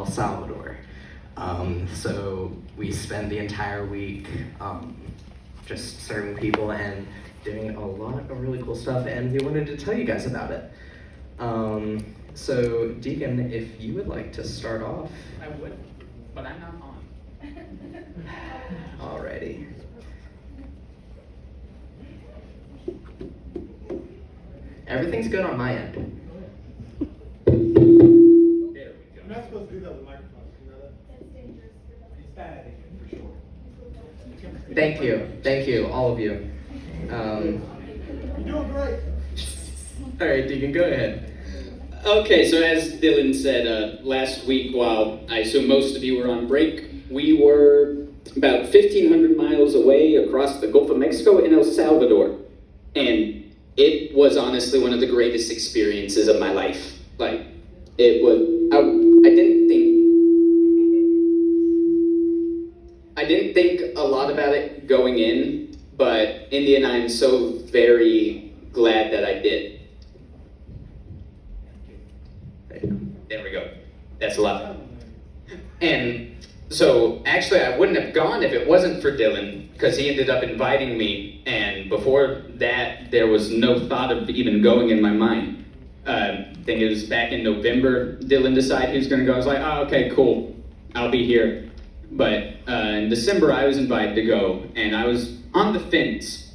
El Salvador. So we spend the entire week just serving people and doing a lot of really cool stuff, and we wanted to tell you guys about it. So Degan, if you would like to start off. I would, but I'm not on. Alrighty. Everything's good on my end. There we go. You're not supposed to do that with microphones, you know that? That's dangerous. It's bad addiction, for sure. Thank you, all of you. You're doing great. Alright, Degan, go ahead. Okay, so as Dylan said, last week, while I assume most of you were on break, we were about 1,500 miles away across the Gulf of Mexico in El Salvador. And it was honestly one of the greatest experiences of my life. Like, it was, I didn't think a lot about it going in, but in the end, I'm so very glad that I did. There we go. That's a lot. And so, actually, I wouldn't have gone if it wasn't for Dylan, because he ended up inviting me, and before that, there was no thought of even going in my mind. I think it was back in November, Dylan decided he was going to go. I was like, oh, okay, cool, I'll be here. But in December, I was invited to go, and I was on the fence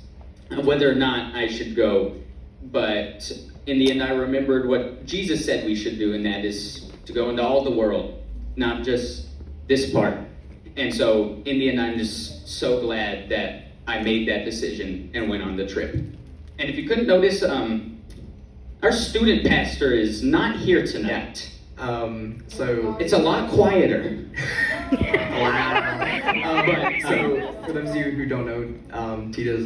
of whether or not I should go. But in the end, I remembered what Jesus said we should do, and that is to go into all the world, not just this part. And so, in the end, I'm just so glad that I made that decision and went on the trip. And if you couldn't notice, our student pastor is not here tonight. So It's a lot quieter. but so for those of you who don't know, Tito's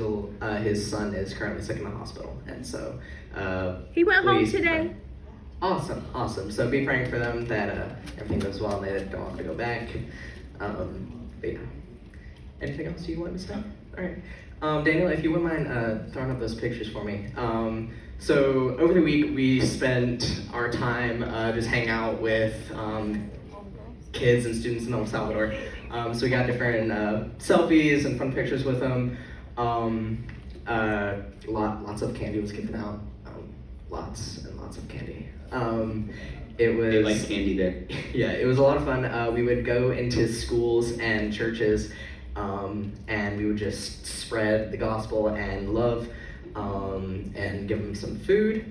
his son is currently sick in the hospital, and so He went home please today. pray. Awesome. So be praying for them that everything goes well and they don't have to go back. But yeah. Anything else you want to say? All right. Daniel, if you wouldn't mind throwing up those pictures for me. So over the week we spent our time just hanging out with kids and students in El Salvador. So we got different selfies and fun pictures with them. Lots of candy was given out. Lots and lots of candy. It was. They like candy there. Yeah, it was a lot of fun. We would go into schools and churches, and we would just spread the gospel and love, and give them some food.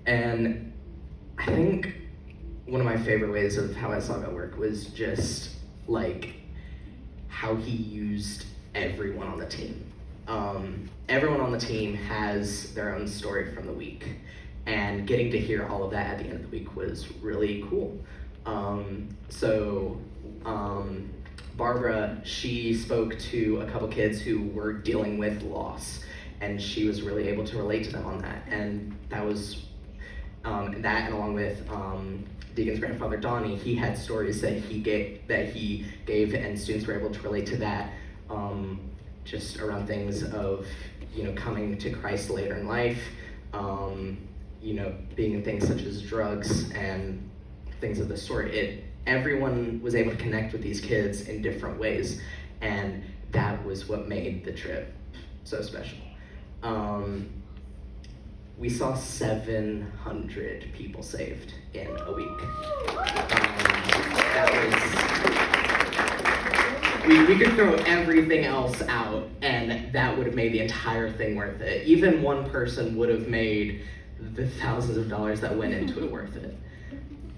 And I think one of my favorite ways of how I saw God work was just like how he used everyone on the team. Everyone on the team has their own story from the week, and getting to hear all of that at the end of the week was really cool. Barbara, she spoke to a couple kids who were dealing with loss, and she was really able to relate to them on that. And that was that, and along with Degan's grandfather Donnie, he had stories that he gave, and students were able to relate to that. Just around things of, coming to Christ later in life, being in things such as drugs and things of the sort. Everyone was able to connect with these kids in different ways, and that was what made the trip so special. We saw 700 people saved in a week. We could throw everything else out, and that would have made the entire thing worth it. Even one person would have made the thousands of dollars that went into it worth it.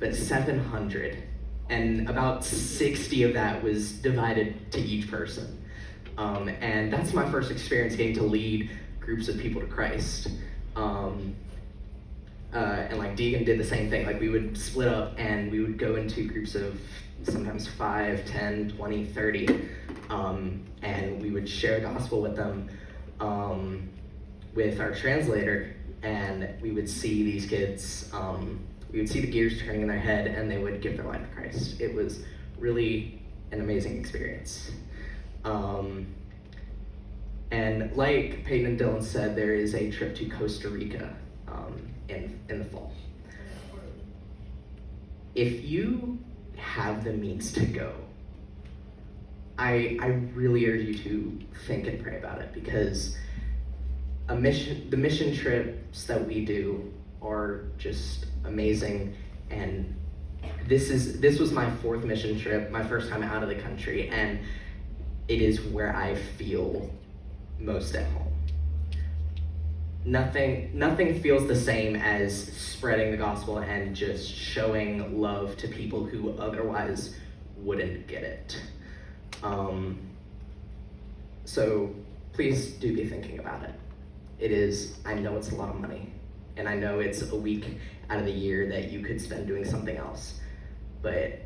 But 700, and about 60 of that was divided to each person. And that's my first experience getting to lead groups of people to Christ. And like Degan did the same thing. Like we would split up and we would go into groups of sometimes 5, 10, 20, 30, and we would share the gospel with them with our translator, and we would see these kids, we would see the gears turning in their head, and they would give their life to Christ. It was really an amazing experience. And like Peyton and Dylan said, there is a trip to Costa Rica in the fall. if you have the means to go, I really urge you to think and pray about it, because the mission trips that we do are just amazing. And this was my 4th mission trip, my first time out of the country, and it is where I feel most at home. Nothing feels the same as spreading the gospel and just showing love to people who otherwise wouldn't get it. So please do be thinking about it. I know it's a lot of money, and I know it's a week out of the year that you could spend doing something else, but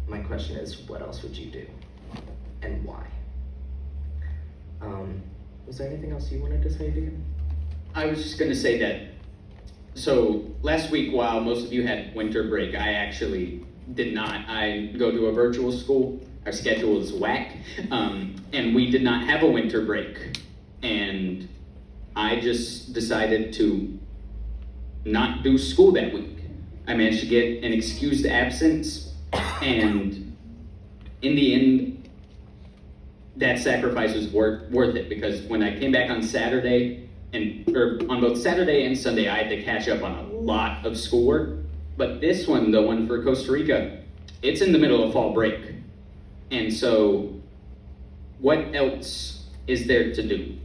my question is, what else would you do, and why? Was there anything else you wanted to say, Degan? I was just going to say that, so last week, while most of you had winter break, I actually did not. I go to a virtual school. Our schedule is whack, and we did not have a winter break. And I just decided to not do school that week. I managed to get an excused absence, and in the end, that sacrifice was worth it, because when I came back on Saturday, or on both Saturday and Sunday, I had to catch up on a lot of schoolwork. But this one, the one for Costa Rica, it's in the middle of fall break. And so, what else is there to do?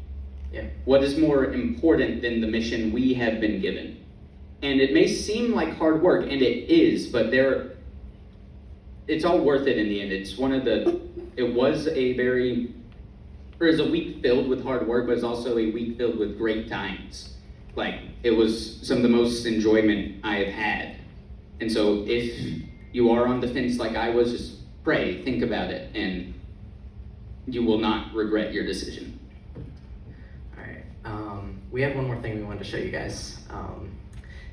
Yeah. What is more important than the mission we have been given? And it may seem like hard work, and it is, but it's all worth it in the end. It was a week filled with hard work, but it's also a week filled with great times. Like, it was some of the most enjoyment I have had. And so if you are on the fence like I was, just pray, think about it, and you will not regret your decision. All right. We have one more thing we wanted to show you guys.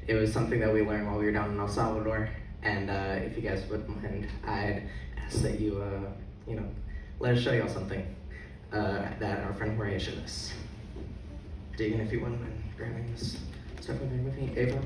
It was something that we learned while we were down in El Salvador, and if you guys wouldn't mind, I'd ask that you, let us show y'all something that our friend Jorge showed us. Degan, if you wouldn't mind grabbing this stuff over here with me. Ava?